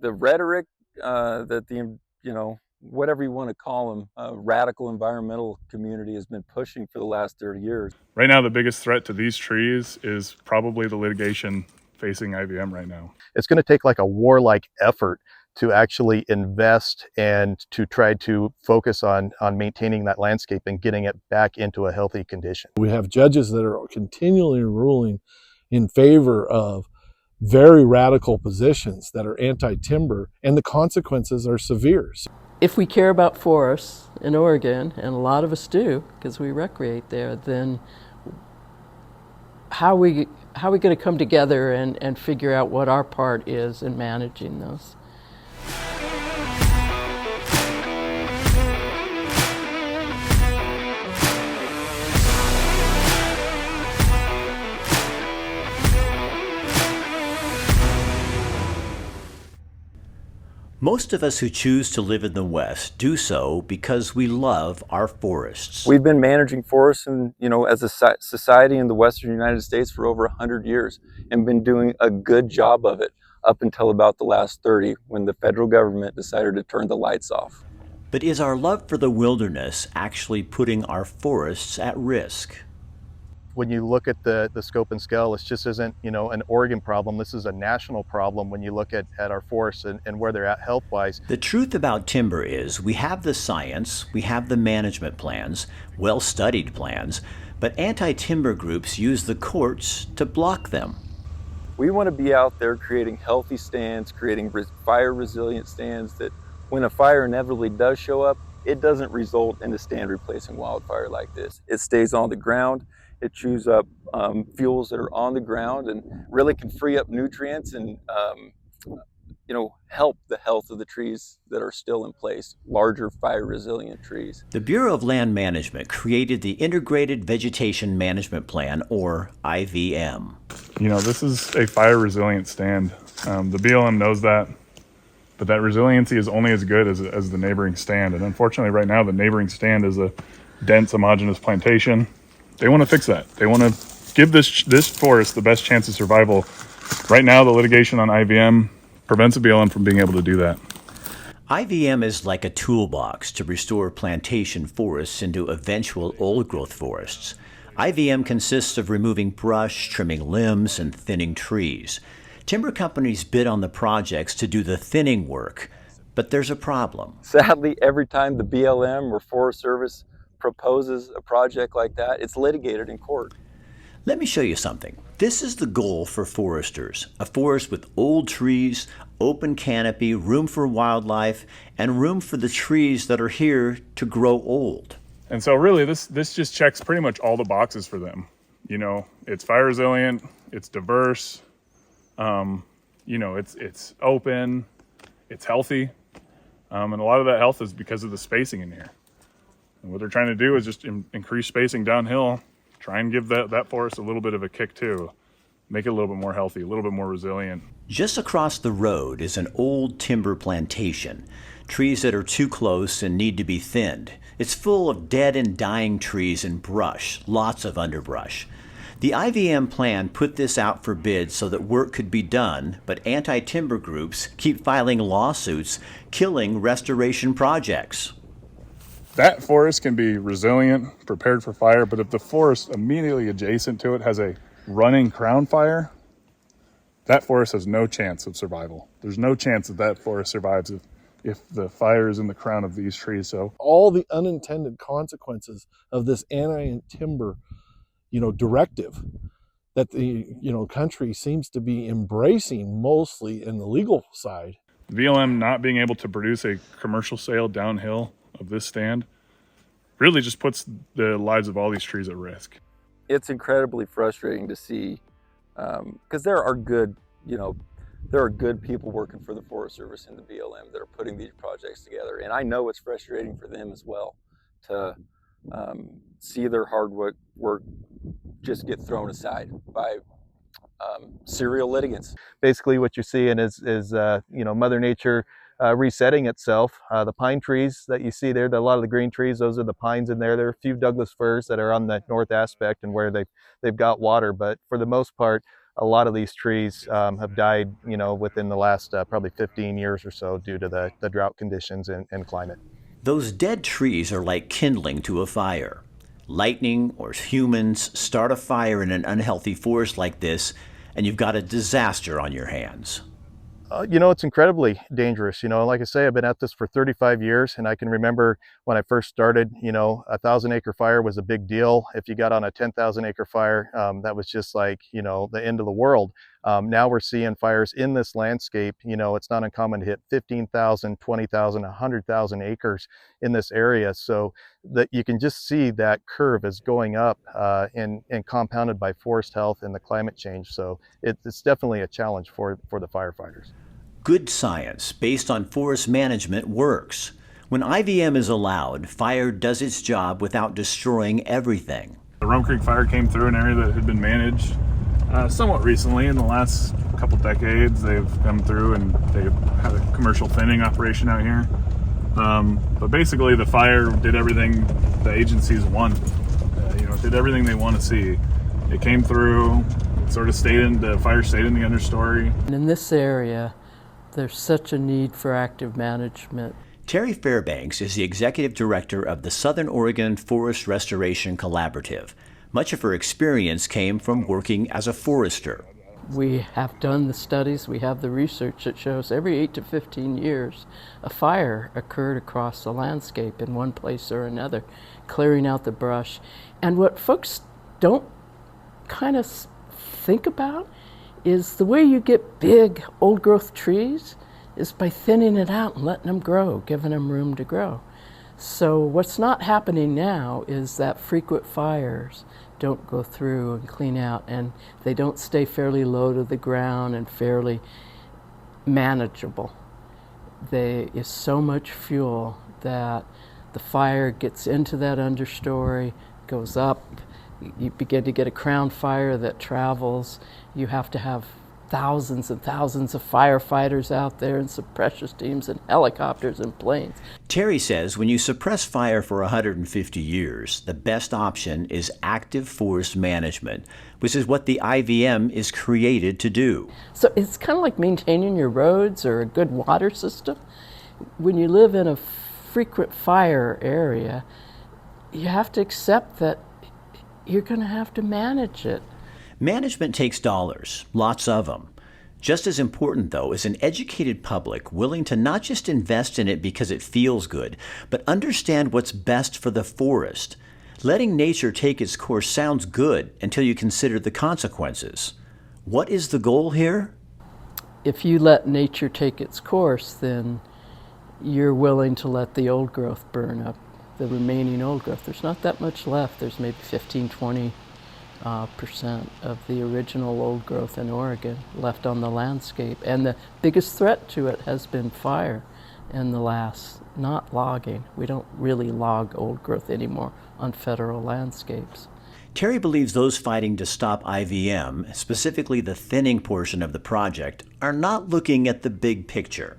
the rhetoric that the, whatever you want to call them, radical environmental community has been pushing for the last 30 years. Right now, the biggest threat to these trees is probably the litigation facing IVM right now. It's going to take like a warlike effort to actually invest and to try to focus on maintaining that landscape and getting it back into a healthy condition. We have judges that are continually ruling in favor of very radical positions that are anti-timber, and the consequences are severe. If we care about forests in Oregon, and a lot of us do because we recreate there, then how are we going to come together and figure out what our part is in managing those? Most of us who choose to live in the West do so because we love our forests. We've been managing forests as a society in the Western United States for over 100 years and been doing a good job of it up until about the last 30 when the federal government decided to turn the lights off. But is our love for the wilderness actually putting our forests at risk? When you look at the scope and scale, this just isn't, an Oregon problem. This is a national problem when you look at our forests and where they're at health-wise. The truth about timber is we have the science, we have the management plans, well-studied plans, but anti-timber groups use the courts to block them. We want to be out there creating healthy stands, creating fire-resilient stands that when a fire inevitably does show up, it doesn't result in a stand replacing wildfire like this. It stays on the ground. It chews up fuels that are on the ground and really can free up nutrients and help the health of the trees that are still in place, larger fire resilient trees. The Bureau of Land Management created the Integrated Vegetation Management Plan, or IVM. This is a fire resilient stand. The BLM knows that, but that resiliency is only as good as the neighboring stand. And unfortunately right now the neighboring stand is a dense homogeneous plantation. They want to fix that. They want to give this forest the best chance of survival. Right now, the litigation on IVM prevents the BLM from being able to do that. IVM is like a toolbox to restore plantation forests into eventual old-growth forests. IVM consists of removing brush, trimming limbs, and thinning trees. Timber companies bid on the projects to do the thinning work, but there's a problem. Sadly, every time the BLM or Forest Service proposes a project like that, it's litigated in court. Let me show you something. This is the goal for foresters, a forest with old trees, open canopy, room for wildlife, and room for the trees that are here to grow old. And so really this just checks pretty much all the boxes for them. It's fire resilient, it's diverse, it's open, it's healthy, and a lot of that health is because of the spacing in here. And what they're trying to do is just increase spacing downhill, try and give that forest a little bit of a kick too, make it a little bit more healthy, a little bit more resilient. Just across the road is an old timber plantation, trees that are too close and need to be thinned. It's full of dead and dying trees and brush, lots of underbrush. The IVM plan put this out for bid so that work could be done, but anti-timber groups keep filing lawsuits, killing restoration projects. That forest can be resilient, prepared for fire, but if the forest immediately adjacent to it has a running crown fire, that forest has no chance of survival. There's no chance that forest survives if the fire is in the crown of these trees. So all the unintended consequences of this anti-timber, directive that the, country seems to be embracing mostly in the legal side. VLM not being able to produce a commercial sale downhill of this stand really just puts the lives of all these trees at risk. It's incredibly frustrating to see because there are good people working for the Forest Service and the BLM that are putting these projects together. And I know it's frustrating for them as well to see their hard work just get thrown aside by serial litigants. Basically what you're seeing is Mother Nature resetting itself. The pine trees that you see there, a lot of the green trees, those are the pines in there. There are a few Douglas firs that are on the north aspect and where they've got water, but for the most part, a lot of these trees have died, within the last probably 15 years or so due to the drought conditions and climate. Those dead trees are like kindling to a fire. Lightning or humans start a fire in an unhealthy forest like this, and you've got a disaster on your hands. It's incredibly dangerous. Like I say, I've been at this for 35 years, and I can remember when I first started, a 1,000-acre fire was a big deal. If you got on a 10,000-acre fire, that was just like, the end of the world. Now we're seeing fires in this landscape. It's not uncommon to hit 15,000, 20,000, 100,000 acres in this area. So that you can just see that curve is going up and compounded by forest health and the climate change. So it's definitely a challenge for the firefighters. Good science based on forest management works. When IVM is allowed, fire does its job without destroying everything. The Rum Creek fire came through an area that had been managed somewhat recently. In the last couple decades, they've come through and they've had a commercial thinning operation out here. But basically the fire did everything the agencies want. It did everything they want to see. It came through, it sort of the fire stayed in the understory. And in this area, there's such a need for active management. Terry Fairbanks is the executive director of the Southern Oregon Forest Restoration Collaborative. Much of her experience came from working as a forester. We have done the studies, we have the research that shows every 8 to 15 years, a fire occurred across the landscape in one place or another, clearing out the brush. And what folks don't kind of think about is the way you get big old growth trees is by thinning it out and letting them grow, giving them room to grow. So what's not happening now is that frequent fires don't go through and clean out, and they don't stay fairly low to the ground and fairly manageable. There is so much fuel that the fire gets into that understory, goes up, you begin to get a crown fire that travels. You have to have thousands and thousands of firefighters out there and suppressor teams and helicopters and planes. Terry says when you suppress fire for 150 years, the best option is active forest management, which is what the IVM is created to do. So it's kind of like maintaining your roads or a good water system. When you live in a frequent fire area, you have to accept that you're going to have to manage it. Management takes dollars, lots of them. Just as important, though, is an educated public willing to not just invest in it because it feels good, but understand what's best for the forest. Letting nature take its course sounds good until you consider the consequences. What is the goal here? If you let nature take its course, then you're willing to let the old growth burn up, the remaining old growth. There's not that much left. There's maybe 15-20% of the original old growth in Oregon left on the landscape. And the biggest threat to it has been fire in the last, not logging. We don't really log old growth anymore on federal landscapes. Terry believes those fighting to stop IVM, specifically the thinning portion of the project, are not looking at the big picture.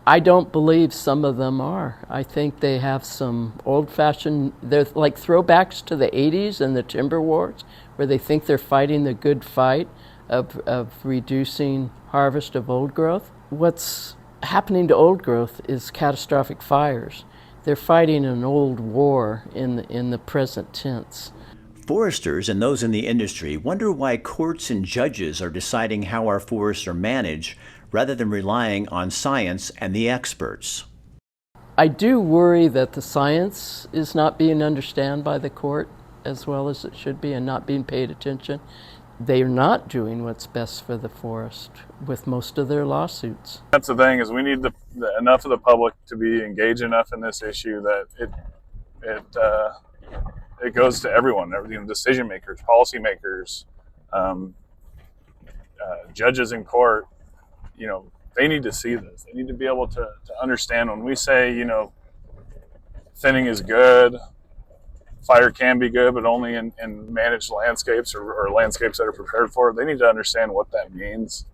I don't believe some of them are. I think they have some old-fashioned, they're like throwbacks to the 80s and the timber wars, where they think they're fighting the good fight of reducing harvest of old growth. What's happening to old growth is catastrophic fires. They're fighting an old war in the present tense. Foresters and those in the industry wonder why courts and judges are deciding how our forests are managed rather than relying on science and the experts. I do worry that the science is not being understood by the court as well as it should be and not being paid attention. They are not doing what's best for the forest with most of their lawsuits. That's the thing, is we need enough of the public to be engaged enough in this issue that it goes to everyone, decision makers, policy makers, judges in court. They need to see this. They need to be able to understand when we say, thinning is good, fire can be good, but only in managed landscapes or landscapes that are prepared for it. They need to understand what that means.